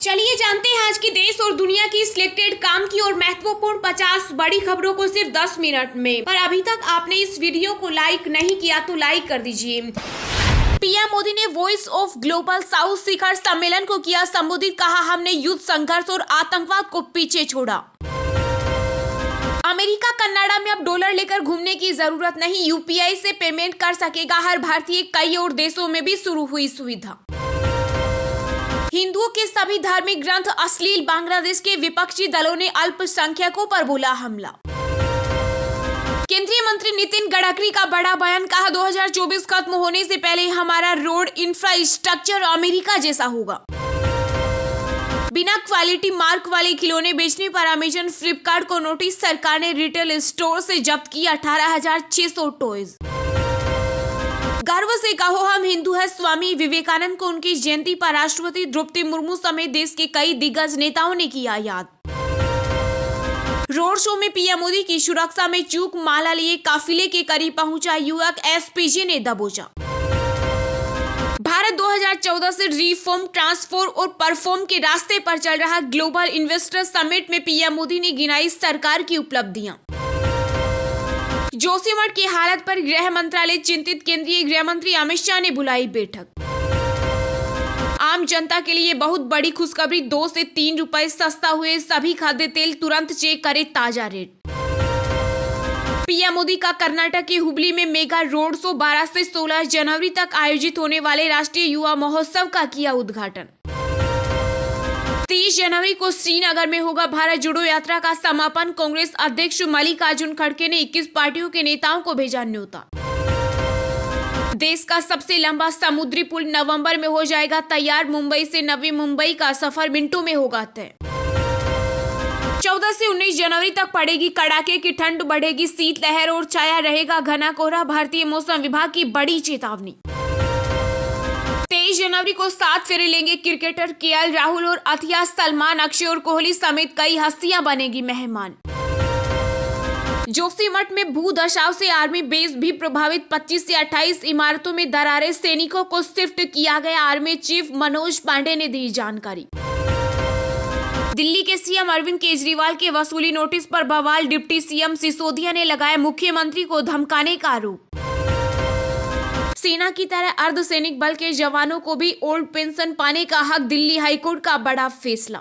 चलिए जानते हैं आज की देश और दुनिया की सिलेक्टेड काम की और महत्वपूर्ण 50 बड़ी खबरों को सिर्फ 10 मिनट में। पर अभी तक आपने इस वीडियो को लाइक नहीं किया तो लाइक कर दीजिए। पीएम मोदी ने वॉइस ऑफ ग्लोबल साउथ शिखर सम्मेलन को किया संबोधित, कहा हमने युद्ध, संघर्ष और आतंकवाद को पीछे छोड़ा। अमेरिका कनाडा में अब डॉलर लेकर घूमने की जरूरत नहीं, यूपीआई से पेमेंट कर सकेगा हर भारतीय। कई और देशों में भी शुरू हुई सुविधा। हिंदुओं के सभी धार्मिक ग्रंथ अश्लील, बांग्लादेश के विपक्षी दलों ने अल्पसंख्यकों पर बोला हमला। केंद्रीय मंत्री नितिन गडकरी का बड़ा बयान, कहा 2024 खत्म होने से पहले हमारा रोड इंफ्रास्ट्रक्चर अमेरिका जैसा होगा। बिना क्वालिटी मार्क वाले खिलौने बेचने पर अमेजन, फ्लिपकार्ट को नोटिस, सरकार ने रिटेल स्टोर से जब्त की 18,600 टॉयज। गर्व से कहो हम हिंदू है, स्वामी विवेकानंद को उनकी जयंती पर राष्ट्रपति द्रौपदी मुर्मू समेत देश के कई दिग्गज नेताओं ने किया याद। रोड शो में पीएम मोदी की सुरक्षा में चूक, माला लिए काफिले के करीब पहुंचा युवक, एसपीजी ने दबोचा। भारत 2014 से रिफॉर्म, ट्रांसफॉर्म और परफॉर्म के रास्ते पर चल रहा। ग्लोबल इन्वेस्टर समिट में पीएम मोदी ने गिनाई सरकार की उपलब्धियां। जोशीमठ की हालत पर गृह मंत्रालय चिंतित, केंद्रीय गृह मंत्री अमित शाह ने बुलाई बैठक। आम जनता के लिए बहुत बड़ी खुशखबरी, 2 से 3 रुपए सस्ता हुए सभी खाद्य तेल, तुरंत चेक करें ताजा रेट। पीएम मोदी का कर्नाटक के हुबली में मेगा रोड शो, 12 से 16 जनवरी तक आयोजित होने वाले राष्ट्रीय युवा महोत्सव का किया उद्घाटन। 30 जनवरी को श्रीनगर में होगा भारत जोड़ो यात्रा का समापन। कांग्रेस अध्यक्ष मल्लिकार्जुन खड़गे ने 21 पार्टियों के नेताओं को भेजा न्योता। देश का सबसे लंबा समुद्री पुल नवंबर में हो जाएगा तैयार। मुंबई से नवी मुंबई का सफर मिनटों में होगा तय। 14 से 19 जनवरी तक पड़ेगी कड़ाके की ठंड, बढ़ेगी शीतलहर और छाया रहेगा घना कोहरा। भारतीय मौसम विभाग की बड़ी चेतावनी। 23 जनवरी को 7 फेरे लेंगे क्रिकेटर केएल राहुल और अथिया, सलमान, अक्षय और कोहली समेत कई हस्तियां बनेगी मेहमान। जोशीमठ में भूदशाव से आर्मी बेस भी प्रभावित, 25 से 28 इमारतों में दरारें, सैनिकों को शिफ्ट किया गया। आर्मी चीफ मनोज पांडे ने दी जानकारी। दिल्ली के सीएम अरविंद केजरीवाल के वसूली नोटिस पर बवाल, डिप्टी सीएम सिसोदिया ने लगाया मुख्यमंत्री को धमकाने का आरोप। सेना की तरह अर्धसैनिक बल के जवानों को भी ओल्ड पेंशन पाने का हक, दिल्ली हाईकोर्ट का बड़ा फैसला।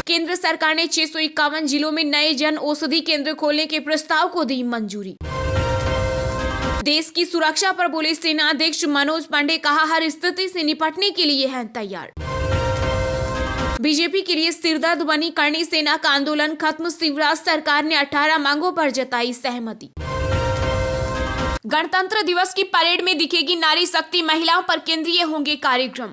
केंद्र सरकार ने 651 जिलों में नए जन औषधि केंद्र खोलने के प्रस्ताव को दी मंजूरी। देश की सुरक्षा पर बोले सेना अध्यक्ष मनोज पांडे, कहा हर स्थिति से निपटने के लिए हैं तैयार। बीजेपी के लिए सिरदर्द बनी करनी सेना का आंदोलन खत्म, शिवराज सरकार ने 18 मांगों पर जताई सहमति। गणतंत्र दिवस की परेड में दिखेगी नारी शक्ति, महिलाओं पर केंद्रीय होंगे कार्यक्रम।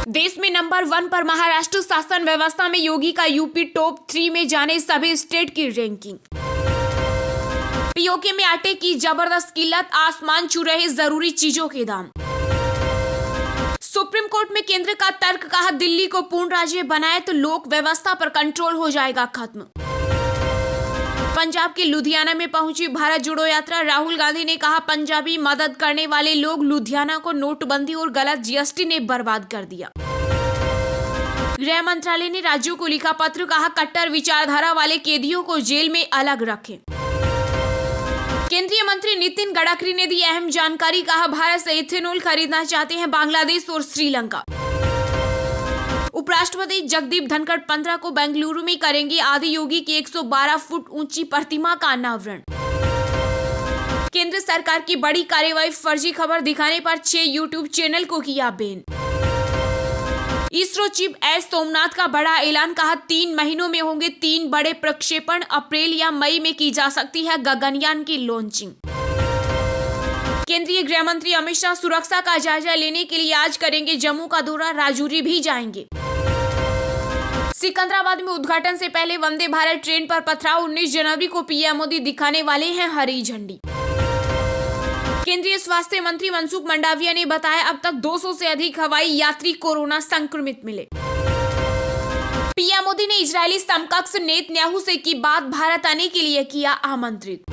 देश में नंबर 1 पर महाराष्ट्र, शासन व्यवस्था में योगी का यूपी टॉप 3 में जाने सभी स्टेट की रैंकिंग। पीओके में आटे की जबरदस्त किल्लत, आसमान छू रहे जरूरी चीजों के दाम। सुप्रीम कोर्ट में केंद्र का तर्क, कहा दिल्ली को पूर्ण राज्य बनाए तो लोक व्यवस्था पर कंट्रोल हो जाएगा खत्म। पंजाब के लुधियाना में पहुंची भारत जोड़ो यात्रा, राहुल गांधी ने कहा पंजाबी मदद करने वाले लोग, लुधियाना को नोटबंदी और गलत जीएसटी ने बर्बाद कर दिया। गृह मंत्रालय ने राज्यों को लिखा पत्र, कहा कट्टर विचारधारा वाले कैदियों को जेल में अलग रखें। केंद्रीय मंत्री नितिन गडकरी ने दी अहम जानकारी, कहा भारत से इथेनॉल खरीदना चाहते हैं बांग्लादेश और श्रीलंका। उपराष्ट्रपति जगदीप धनखड़ 15 को बेंगलुरु में करेंगे आदि योगी की 112 फुट ऊंची प्रतिमा का अनावरण। केंद्र सरकार की बड़ी कार्रवाई, फर्जी खबर दिखाने पर 6 यूट्यूब चैनल को किया ban. ISRO chief S Somnath का बड़ा ऐलान, कहा 3 महीनों में होंगे 3 बड़े प्रक्षेपण, अप्रैल या मई में की जा सकती है गगनयान की लॉन्चिंग। केंद्रीय गृह मंत्री अमित शाह सुरक्षा का जायजा लेने के लिए आज करेंगे जम्मू का दौरा, राजौरी भी जाएंगे। सिकंदराबाद में उद्घाटन से पहले वंदे भारत ट्रेन पर पथराव, 19 जनवरी को पीएम मोदी दिखाने वाले हैं हरी झंडी। केंद्रीय स्वास्थ्य मंत्री मनसुख मंडाविया ने बताया अब तक 200 से अधिक हवाई यात्री कोरोना संक्रमित मिले। पीएम मोदी ने इजरायली समकक्ष नेतन्याहू से की बात, भारत आने के लिए किया आमंत्रित।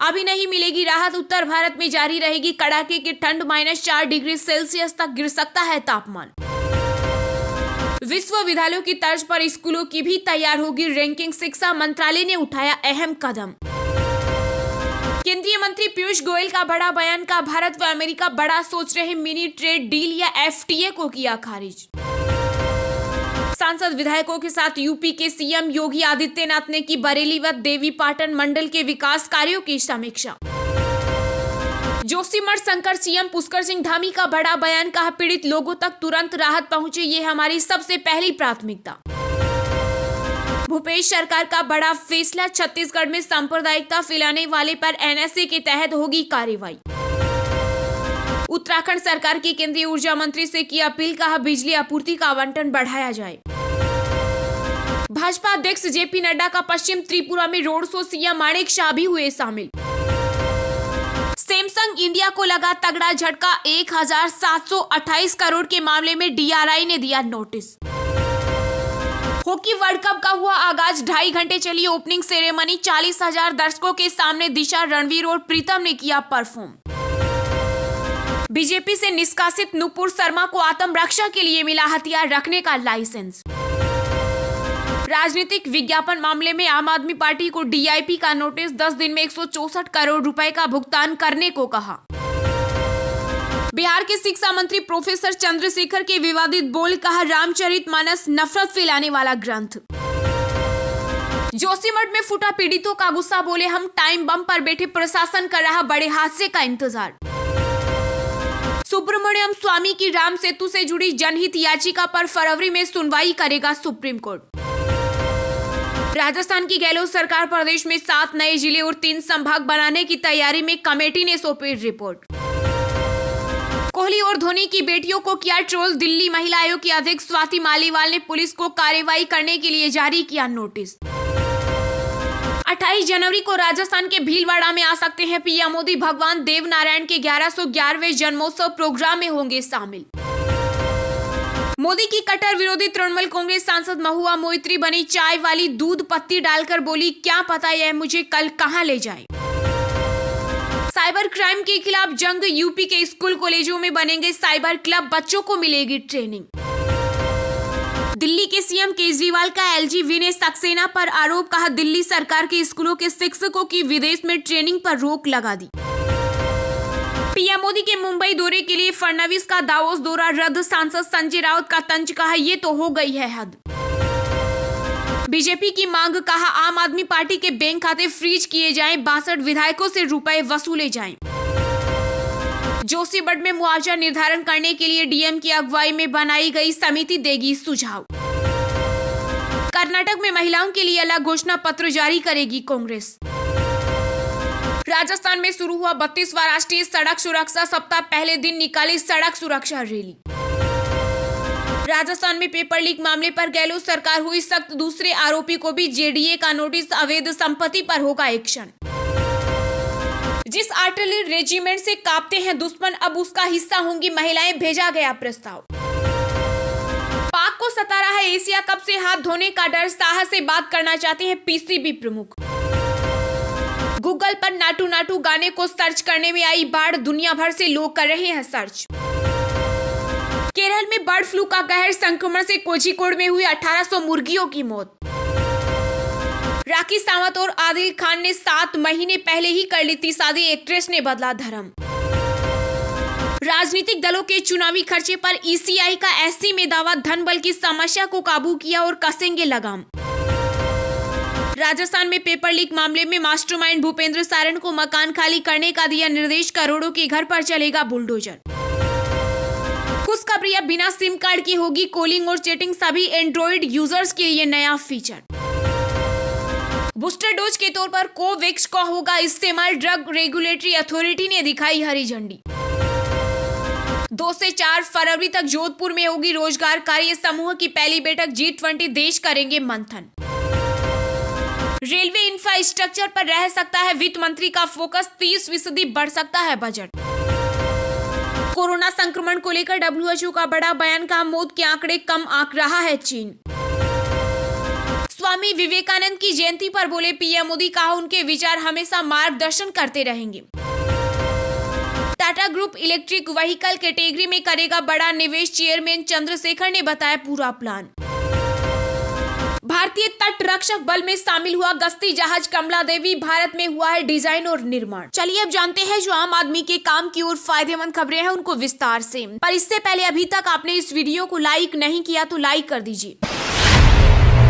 अभी नहीं मिलेगी राहत, उत्तर भारत में जारी रहेगी कड़ाके की ठंड, -4 डिग्री सेल्सियस तक गिर सकता है तापमान। विश्वविद्यालयों की तर्ज पर स्कूलों की भी तैयार होगी रैंकिंग, शिक्षा मंत्रालय ने उठाया अहम कदम। केंद्रीय मंत्री पीयूष गोयल का बड़ा बयान, का भारत व अमेरिका बड़ा सोच रहे मिनी ट्रेड डील या FTA को किया खारिज। सांसद विधायकों के साथ यूपी के सीएम योगी आदित्यनाथ ने की बरेली व देवीपाटन मंडल के विकास कार्यों की समीक्षा। जोशीमठ शंकर सीएम पुष्कर सिंह धामी का बड़ा बयान, कहा पीड़ित लोगों तक तुरंत राहत पहुंचे, ये हमारी सबसे पहली प्राथमिकता। भूपेश सरकार का बड़ा फैसला, छत्तीसगढ़ में सांप्रदायिकता फैलाने वाले पर NSA के तहत होगी कार्रवाई। उत्तराखंड सरकार की केंद्रीय ऊर्जा मंत्री से की अपील, कहा बिजली आपूर्ति का आवंटन बढ़ाया जाए। भाजपा अध्यक्ष JP नड्डा का पश्चिम त्रिपुरा में रोड शो, सीएम माणिक शाह भी हुए शामिल। सैमसंग इंडिया को लगा तगड़ा झटका, 1728 करोड़ के मामले में DRI ने दिया नोटिस। हॉकी वर्ल्ड कप का हुआ आगाज, 2.5 घंटे चली ओपनिंग सेरेमनी, 40,000 दर्शकों के सामने दिशा, रणवीर और प्रीतम ने किया परफॉर्म। बीजेपी से निष्कासित नुपुर शर्मा को आत्मरक्षा के लिए मिला हथियार रखने का लाइसेंस। राजनीतिक विज्ञापन मामले में आम आदमी पार्टी को DIP का नोटिस, 10 दिन में 164 करोड़ रुपए का भुगतान करने को कहा। बिहार के शिक्षा मंत्री प्रोफेसर चंद्रशेखर के विवादित बोल, कहा रामचरितमानस नफरत फैलाने वाला ग्रंथ। जोशीमठ में फूटा पीड़ितों का गुस्सा, बोले हम टाइम बम पर बैठे, प्रशासन कर रहा बड़े हादसे का इंतजार। सुब्रमण्यम स्वामी की राम सेतु से जुड़ी जनहित याचिका पर फरवरी में सुनवाई करेगा सुप्रीम कोर्ट। राजस्थान की गहलोत सरकार प्रदेश में 7 नए जिले और 3 संभाग बनाने की तैयारी में, कमेटी ने सौंपी रिपोर्ट। कोहली और धोनी की बेटियों को किया ट्रोल, दिल्ली महिला आयोग की अध्यक्ष स्वाति मालीवाल ने पुलिस को कार्रवाई करने के लिए जारी किया नोटिस। 28 जनवरी को राजस्थान के भीलवाड़ा में आ सकते हैं पीएम मोदी, भगवान देव नारायण के 1111वें जन्मोत्सव प्रोग्राम में होंगे शामिल। मोदी की कट्टर विरोधी तृणमूल कांग्रेस सांसद महुआ मोइत्री बनी चाय वाली, दूध पत्ती डालकर बोली क्या पता यह मुझे कल कहां ले जाए। साइबर क्राइम के खिलाफ जंग, यूपी के स्कूल कॉलेजों में बनेंगे साइबर क्लब, बच्चों को मिलेगी ट्रेनिंग। दिल्ली के सीएम केजरीवाल का LG विनय सक्सेना पर आरोप, कहा दिल्ली सरकार के स्कूलों के शिक्षकों की विदेश में ट्रेनिंग पर रोक लगा दी। पीएम मोदी के मुंबई दौरे के लिए फडणवीस का दावोस दौरा रद्द, सांसद संजय राउत का तंज, कहा ये तो हो गई है हद। बीजेपी की मांग, कहा आम आदमी पार्टी के बैंक खाते फ्रीज किए जाएं, 62 विधायकों से रुपए वसूले जाएं। जोशीमठ में मुआवजा निर्धारण करने के लिए DM की अगुवाई में बनाई गई समिति देगी सुझाव। कर्नाटक में महिलाओं के लिए अलग घोषणा पत्र जारी करेगी कांग्रेस। राजस्थान में शुरू हुआ 32वां राष्ट्रीय सड़क सुरक्षा सप्ताह, पहले दिन निकाली सड़क सुरक्षा रैली। राजस्थान में पेपर लीक मामले पर गहलोत सरकार हुई सख्त, दूसरे आरोपी को भी JDA का नोटिस, अवैध संपत्ति पर होगा एक्शन। जिस आर्टिलरी रेजिमेंट से कांपते हैं दुश्मन, अब उसका हिस्सा होंगी महिलाएं, भेजा गया प्रस्ताव। पाक को सता रहा है एशिया कप से हाथ धोने का डर, साहा से बात करना चाहते हैं PCB प्रमुख। गूगल पर नाटू नाटू गाने को सर्च करने में आई बाढ़, दुनिया भर से लोग कर रहे हैं सर्च। केरल में बर्ड फ्लू का कहर, संक्रमण से कोझिकोड में हुई 1800 मुर्गियों की मौत। राखी सावंत और आदिल खान ने 7 महीने पहले ही कर ली थी शादी, एक्ट्रेस ने बदला धर्म। राजनीतिक दलों के चुनावी खर्चे पर ECI का SC में दावा, धन बल की समस्या को काबू किया और कसेंगे लगाम। राजस्थान में पेपर लीक मामले में मास्टरमाइंड भूपेंद्र सारण को मकान खाली करने का दिया निर्देश, करोड़ों के घर पर चलेगा बुलडोजर। खुशखबरी, अब बिना सिम कार्ड की होगी कॉलिंग और चैटिंग, सभी एंड्रॉइड यूजर्स के लिए नया फीचर। बूस्टर डोज के तौर पर कोवैक्स का होगा इस्तेमाल, ड्रग रेगुलेटरी अथॉरिटी ने दिखाई हरी झंडी। 2 से 4 फरवरी तक जोधपुर में होगी रोजगार कार्य समूह की पहली बैठक, G20 देश करेंगे मंथन। रेलवे इंफ्रास्ट्रक्चर पर रह सकता है वित्त मंत्री का फोकस, 30% बढ़ सकता है बजट। कोरोना संक्रमण को लेकर WHO का बड़ा बयान, का मौत के आंकड़े कम आंक रहा है चीन। स्वामी विवेकानंद की जयंती पर बोले पीएम मोदी, कहा उनके विचार हमेशा मार्गदर्शन करते रहेंगे। Tata group electric vehicle category में करेगा बड़ा निवेश, चेयरमैन चंद्रशेखर ने बताया पूरा प्लान। भारतीय तट रक्षक बल में शामिल हुआ गश्ती जहाज कमला देवी, भारत में हुआ है डिजाइन और निर्माण। चलिए अब जानते हैं जो आम आदमी के काम की और फायदेमंद खबरें हैं उनको विस्तार से। पर इससे पहले अभी तक आपने इस वीडियो को लाइक नहीं किया तो लाइक कर दीजिए।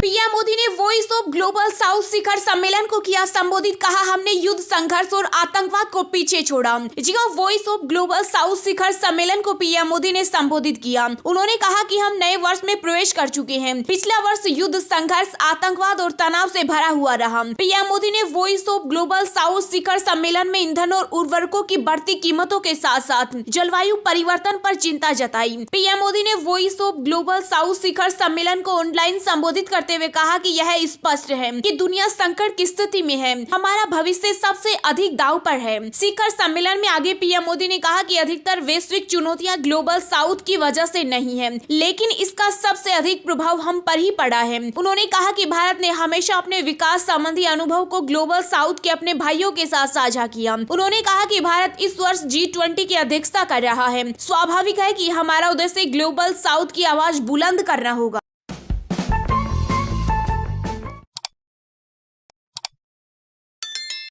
पीएम मोदी ने वॉइस ऑफ ग्लोबल साउथ शिखर सम्मेलन को किया संबोधित, कहा हमने युद्ध, संघर्ष और आतंकवाद को पीछे छोड़ा। जी हां, वॉइस ऑफ ग्लोबल साउथ शिखर सम्मेलन को पीएम मोदी ने संबोधित किया। उन्होंने कहा कि हम नए वर्ष में प्रवेश कर चुके हैं। पिछला वर्ष युद्ध, संघर्ष, आतंकवाद और तनाव से भरा हुआ रहा। पीएम मोदी ने वॉइस ऑफ ग्लोबल साउथ शिखर सम्मेलन में ईंधन और उर्वरकों की बढ़ती कीमतों के साथ साथ जलवायु परिवर्तन पर चिंता जताई। पीएम मोदी ने वॉइस ऑफ ग्लोबल साउथ शिखर सम्मेलन को ऑनलाइन संबोधित करते हुए कहा कि यह स्पष्ट है कि दुनिया संकट की स्थिति में है, हमारा भविष्य सबसे अधिक दांव पर है। शिखर सम्मेलन में आगे पीएम मोदी ने कहा कि अधिकतर वैश्विक चुनौतियां ग्लोबल साउथ की वजह से नहीं है, लेकिन इसका सबसे अधिक प्रभाव हम पर ही पड़ा है। उन्होंने कहा कि भारत ने हमेशा अपने विकास संबंधी अनुभव को ग्लोबल साउथ के अपने भाइयों के साथ साझा किया। उन्होंने कहा कि भारत इस वर्ष G20 की अध्यक्षता कर रहा है। स्वाभाविक है कि हमारा उद्देश्य ग्लोबल साउथ की आवाज बुलंद करना होगा।